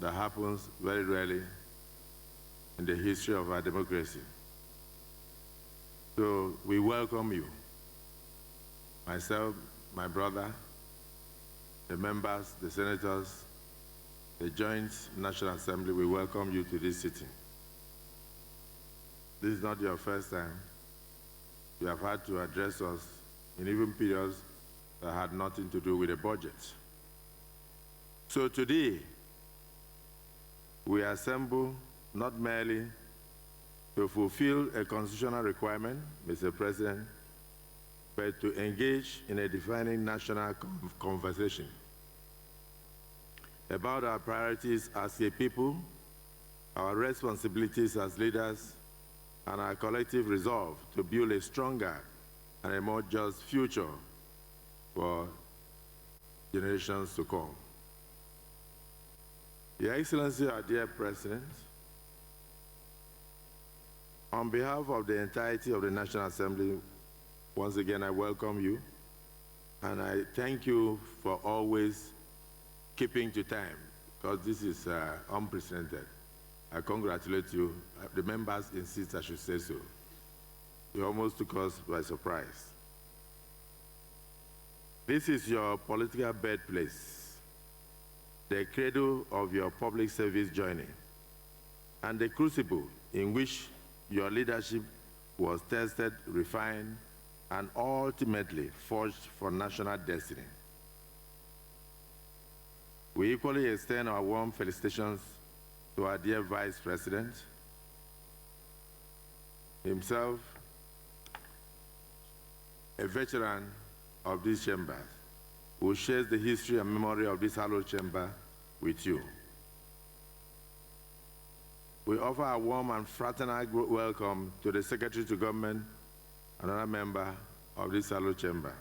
that happens very rarely in the history of our democracy. So we welcome you. Myself, my brother, the members, the senators, the Joint National Assembly, we welcome you to this sitting. This is not your first time. You have had to address us in even periods that had nothing to do with the budget. So today, we assemble not merely to fulfill a constitutional requirement, Mr. President, but to engage in a defining national conversation about our priorities as a people, our responsibilities as leaders, and our collective resolve to build a stronger and a more just future for generations to come. Your Excellency, our dear President, on behalf of the entirety of the National Assembly, once again, I welcome you, and I thank you for always keeping to time, because this is unprecedented. I congratulate you. The members insist I should say so. You almost took us by surprise. This is your political birthplace, the cradle of your public service journey, and the crucible in which your leadership was tested, refined, and ultimately forged for national destiny. We equally extend our warm felicitations to our dear Vice President, himself a veteran of these chambers, who shares the history and memory of this hallowed chamber with you. We offer a warm and fraternal welcome to the Secretary to Government, another member of this hallowed chamber,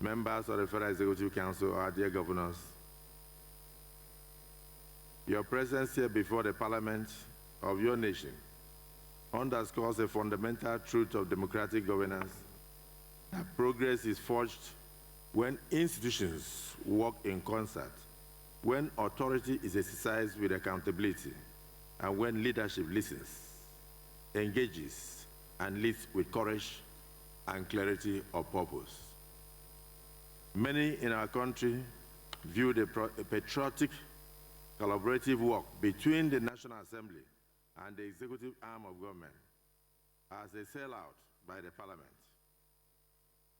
members of the Federal Executive Council, our dear governors. Your presence here before the Parliament of your nation underscores a fundamental truth of democratic governance, that progress is forged when institutions work in concert, when authority is exercised with accountability, and when leadership listens, engages, and leads with courage and clarity of purpose. Many in our country view the patriotic collaborative work between the National Assembly and the executive arm of government as a sellout by the Parliament.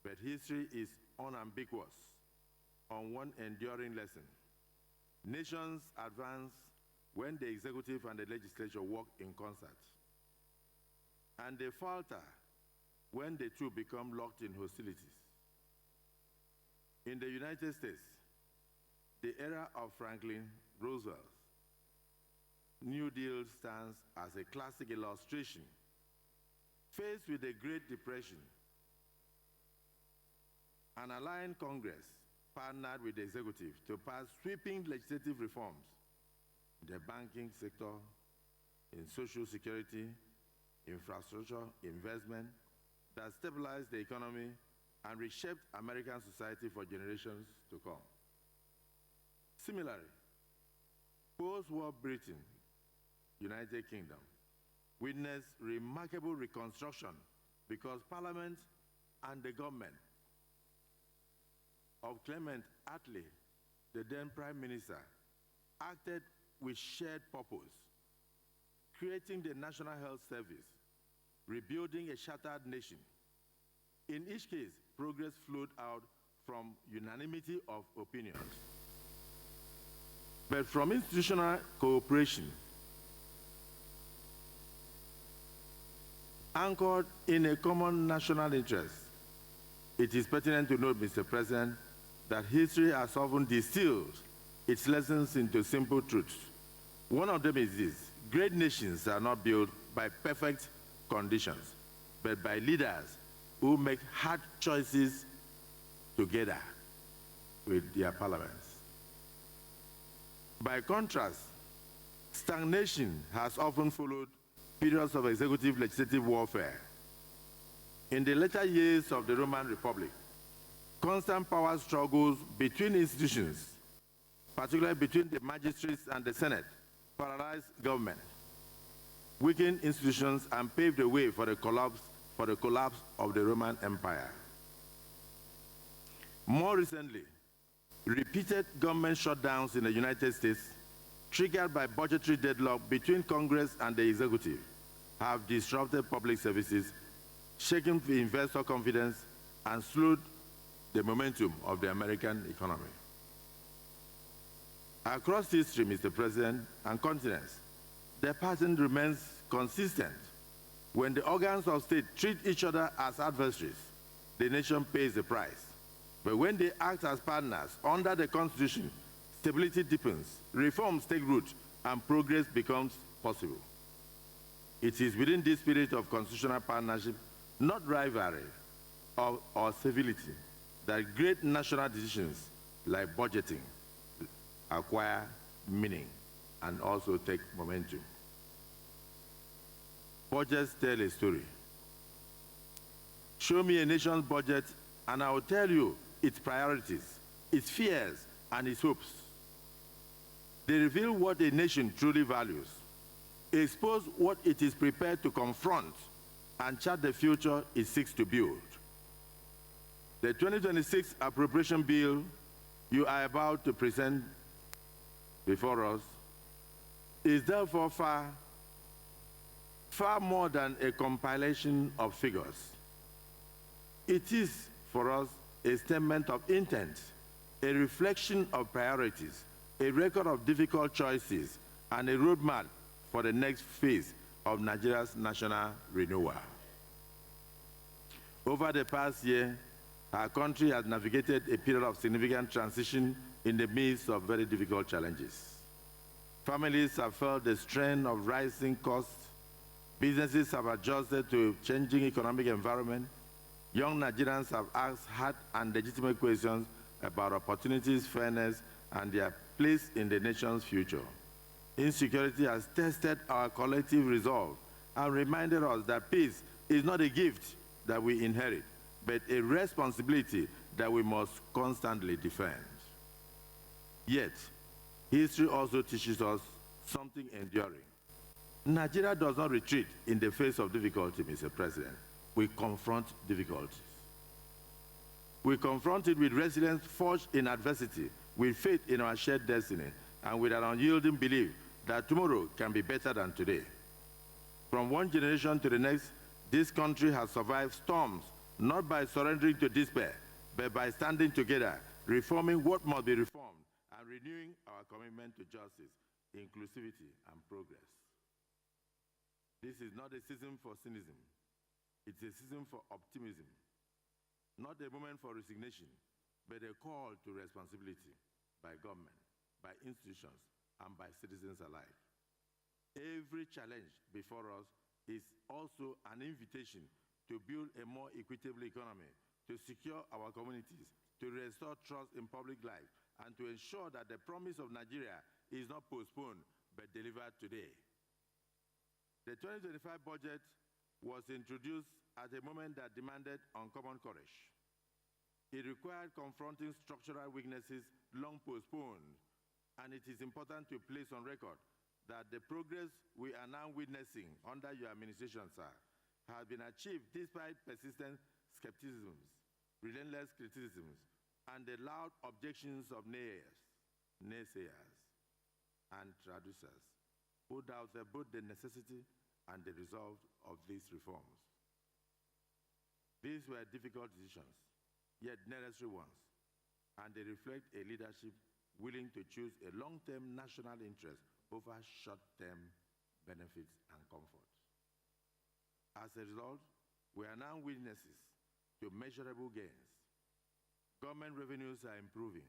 But history is unambiguous on one enduring lesson. Nations advance when the executive and the legislature work in concert, and they falter when the two become locked in hostilities. In the United States, the era of Franklin Roosevelt, New Deal stands as a classic illustration. Faced with the Great Depression, an aligned Congress partnered with the executive to pass sweeping legislative reforms in the banking sector, in social security, infrastructure, investment, that stabilized the economy and reshaped American society for generations to come. Similarly, post-war Britain, United Kingdom, witnessed remarkable reconstruction because Parliament and the government of Clement Attlee, the then Prime Minister, acted with shared purpose, creating the National Health Service, rebuilding a shattered nation. In each case, progress flowed out from unanimity of opinions, but from institutional cooperation anchored in a common national interest. It is pertinent to note, Mr. President, that history has often distilled its lessons into simple truths. One of them is this: great nations are not built by perfect conditions, but by leaders who make hard choices together with their parliaments. By contrast, stagnation has often followed periods of executive-legislative warfare. In the later years of the Roman Republic, constant power struggles between institutions particularly between the magistrates and the Senate, paralyzed government, weakened institutions, and paved the way for the collapse of the Roman Empire. More recently, repeated government shutdowns in the United States, triggered by budgetary deadlock between Congress and the executive, have disrupted public services, shaken investor confidence, and slowed the momentum of the American economy. Across history, Mr. President, and continents, the pattern remains consistent. When the organs of state treat each other as adversaries, the nation pays the price. But when they act as partners under the Constitution, stability deepens, reforms take root, and progress becomes possible. It is within this spirit of constitutional partnership, not rivalry or civility, that great national decisions like budgeting acquire meaning and also take momentum. Budgets tell a story. Show me a nation's budget and I will tell you its priorities, its fears, and its hopes. They reveal what a nation truly values, expose what it is prepared to confront, and chart the future it seeks to build. The 2026 appropriation bill you are about to present before us is therefore far more than a compilation of figures. It is, for us, a statement of intent, a reflection of priorities, a record of difficult choices, and a roadmap for the next phase of Nigeria's national renewal. Over the past year, our country has navigated a period of significant transition in the midst of very difficult challenges. Families have felt the strain of rising costs, businesses have adjusted to a changing economic environment, young Nigerians have asked hard and legitimate questions about opportunities, fairness, and their place in the nation's future. Insecurity has tested our collective resolve and reminded us that peace is not a gift that we inherit, but a responsibility that we must constantly defend. Yet, history also teaches us something enduring. Nigeria does not retreat in the face of difficulty, Mr. President. We confront difficulties. We confront it with resilience forged in adversity, with faith in our shared destiny, and with an unyielding belief that tomorrow can be better than today. From one generation to the next, this country has survived storms, not by surrendering to despair, but by standing together, reforming what must be reformed, and renewing our commitment to justice, inclusivity, and progress. This is not a season for cynicism. It's a season for optimism. Not a moment for resignation, but a call to responsibility by government, by institutions, and by citizens alike. Every challenge before us is also an invitation to build a more equitable economy, to secure our communities, to restore trust in public life, and to ensure that the promise of Nigeria is not postponed, but delivered today. The 2025 budget was introduced at a moment that demanded uncommon courage. It required confronting structural weaknesses long postponed, and it is important to place on record that the progress we are now witnessing under your administration, sir, has been achieved despite persistent skepticisms, relentless criticisms, and the loud objections of naysayers, and traducers, who doubted both the necessity and the result of these reforms. These were difficult decisions, yet necessary ones, and they reflect a leadership willing to choose a long-term national interest over short-term benefits and comfort. As a result, we are now witnesses to measurable gains. Government revenues are improving.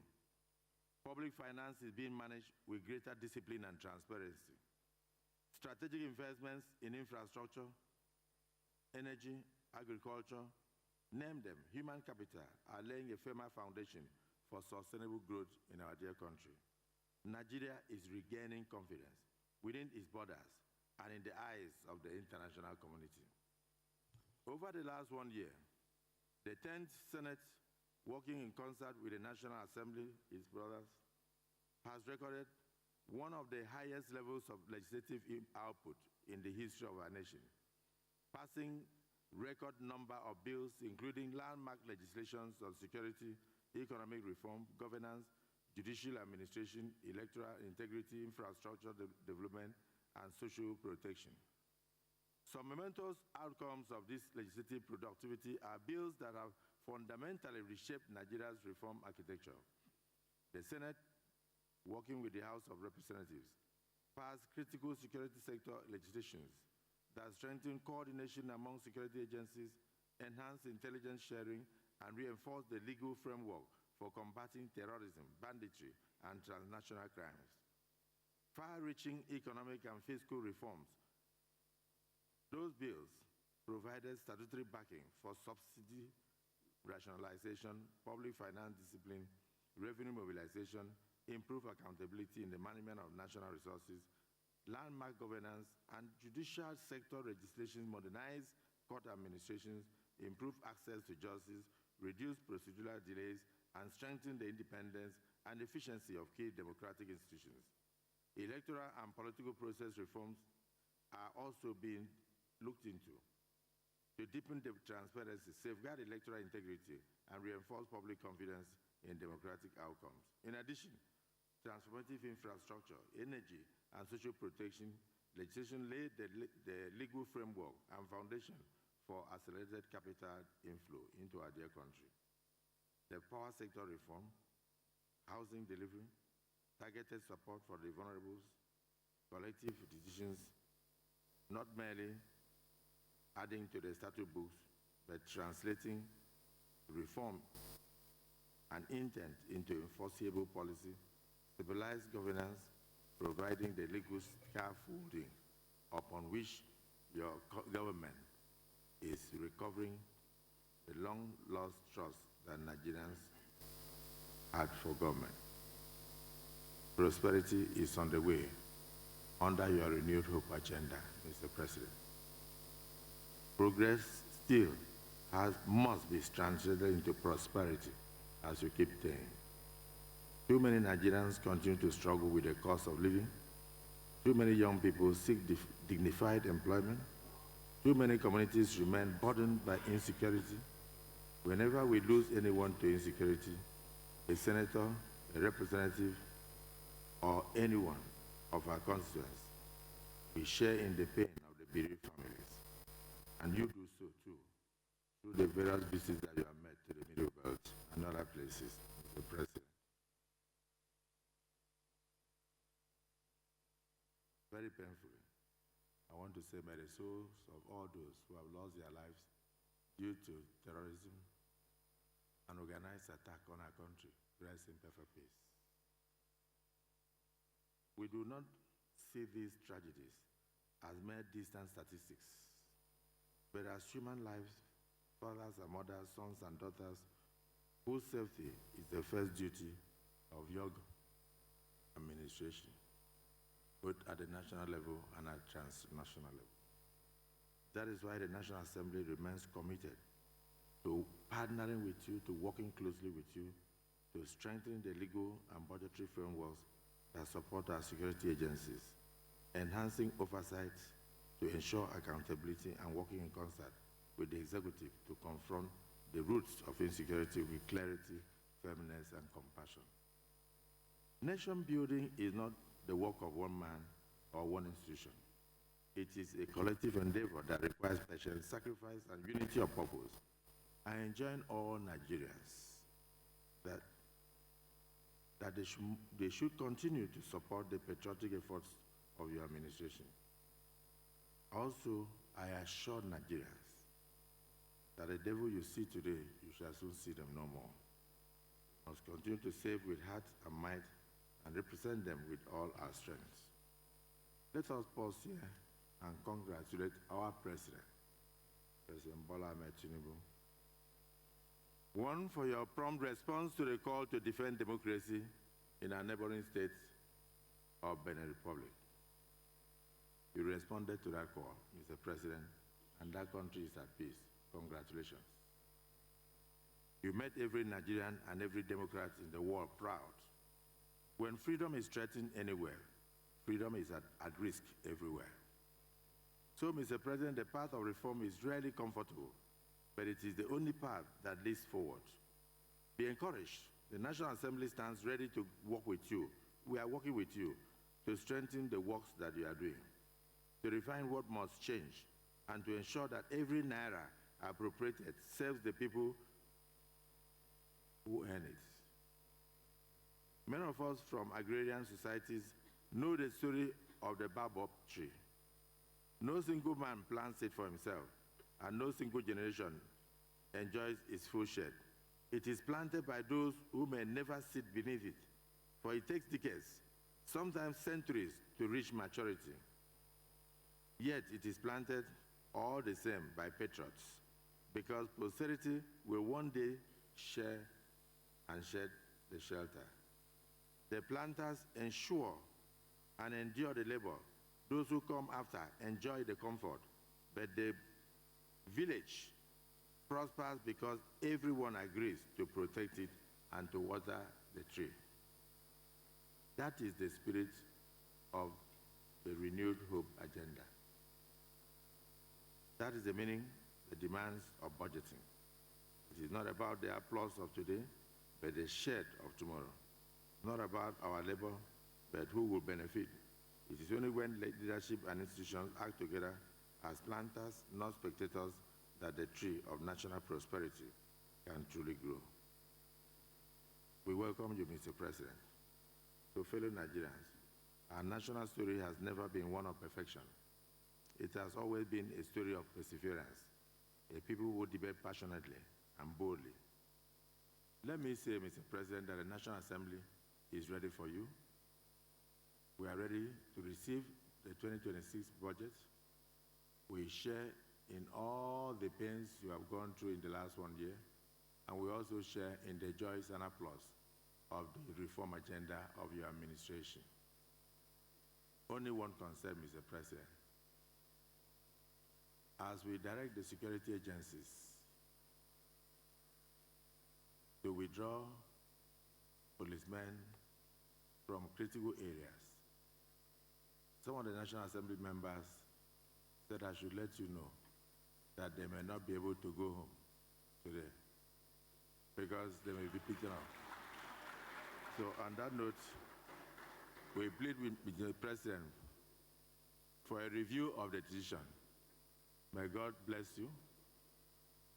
Public finance is being managed with greater discipline and transparency. Strategic investments in infrastructure, energy, agriculture, name them, human capital, are laying a firmer foundation for sustainable growth in our dear country. Nigeria is regaining confidence within its borders and in the eyes of the international community. Over the last 1 year, the 10th Senate, working in concert with the National Assembly, its brothers, has recorded one of the highest levels of legislative output in the history of our nation, passing record number of bills, including landmark legislations on security, economic reform, governance, judicial administration, electoral integrity, infrastructure development, and social protection. Some momentous outcomes of this legislative productivity are bills that have fundamentally reshaped Nigeria's reform architecture. The Senate, working with the House of Representatives, passed critical security sector legislations that strengthen coordination among security agencies, enhance intelligence sharing, and reinforce the legal framework for combating terrorism, banditry, and transnational crimes. Far-reaching economic and fiscal reforms. Those bills provided statutory backing for subsidy rationalization, public finance discipline, revenue mobilization, improved accountability in the management of national resources, landmark governance, and judicial sector legislation modernize court administrations, improve access to justice, reduce procedural delays, and strengthen the independence and efficiency of key democratic institutions. Electoral and political process reforms are also being looked into to deepen the transparency, safeguard electoral integrity, and reinforce public confidence in democratic outcomes. In addition, transformative infrastructure, energy, and social protection legislation laid the legal framework and foundation for accelerated capital inflow into our dear country. The power sector reform, housing delivery, targeted support for the vulnerables, collective decisions, not merely adding to the statute books, but translating reform and intent into enforceable policy, stabilized governance, providing the legal scaffolding upon which your government is recovering the long-lost trust that Nigerians had for government. Prosperity is on the way under your renewed hope agenda, Mr. President. Progress still must be translated into prosperity, as you keep saying. Too many Nigerians continue to struggle with the cost of living. Too many young people seek dignified employment. Too many communities remain burdened by insecurity. Whenever we lose anyone to insecurity, a senator, a representative, or anyone of our constituents, we share in the pain of the bereaved families. And you do so too, through the various visits that you have made to the Middle Belt and other places, Mr. President. Very painfully, I want to say, may the souls of all those who have lost their lives due to terrorism and organized attack on our country rest in perfect peace. We do not see these tragedies as mere distant statistics, but as human lives, fathers and mothers, sons and daughters, whose safety is the first duty of your administration, both at the national level and at transnational level. That is why the National Assembly remains committed to partnering with you, to working closely with you, to strengthen the legal and budgetary frameworks that support our security agencies, enhancing oversight to ensure accountability, and working in concert with the executive to confront the roots of insecurity with clarity, firmness, and compassion. Nation building is not the work of one man or one institution. It is a collective endeavor that requires patience, sacrifice, and unity of purpose. I enjoin all Nigerians that they should continue to support the patriotic efforts of your administration. Also, I assure Nigerians that the devil you see today, you shall soon see them no more. We must continue to save with heart and might and represent them with all our strengths. Let us pause here and congratulate our President, President Tinubu. One, for your prompt response to the call to defend democracy in our neighboring states of Benin Republic. You responded to that call, Mr. President, and that country is at peace. Congratulations. You made every Nigerian and every Democrat in the world proud When freedom is threatened anywhere, freedom is at risk everywhere. So, Mr. President, the path of reform is rarely comfortable, but it is the only path that leads forward. Be encouraged. The National Assembly stands ready to work with you. We are working with you to strengthen the works that you are doing, to refine what must change, and to ensure that every naira appropriated serves the people who earn it. Many of us from agrarian societies know the story of the baobab tree. No single man plants it for himself, and no single generation enjoys its full shade. It is planted by those who may never sit beneath it, for it takes decades, sometimes centuries, to reach maturity. Yet it is planted all the same by patriots, because posterity will one day share and shed the shelter. The planters ensure and endure the labor. Those who come after enjoy the comfort, but the village prospers because everyone agrees to protect it and to water the tree. That is the spirit of the renewed hope agenda. That is the meaning, the demands of budgeting. It is not about the applause of today, but the shade of tomorrow. Not about our labor, but who will benefit. It is only when leadership and institutions act together as planters, not spectators, that the tree of national prosperity can truly grow. We welcome you, Mr. President. To fellow Nigerians, our national story has never been one of perfection. It has always been a story of perseverance, a people who debate passionately and boldly. Let me say, Mr. President, that the National Assembly is ready for you. We are ready to receive the 2026 budget. We share in all the pains you have gone through in the last 1 year, and we also share in the joys and applause of the reform agenda of your administration. Only one concern, Mr. President. As we direct the security agencies to withdraw policemen from critical areas, some of the National Assembly members said I should let you know that they may not be able to go home today because they may be picked up. So on that note, we plead with the President for a review of the decision. May God bless you.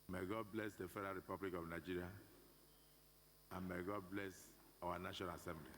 May God bless the Federal Republic of Nigeria. And may God bless our National Assembly.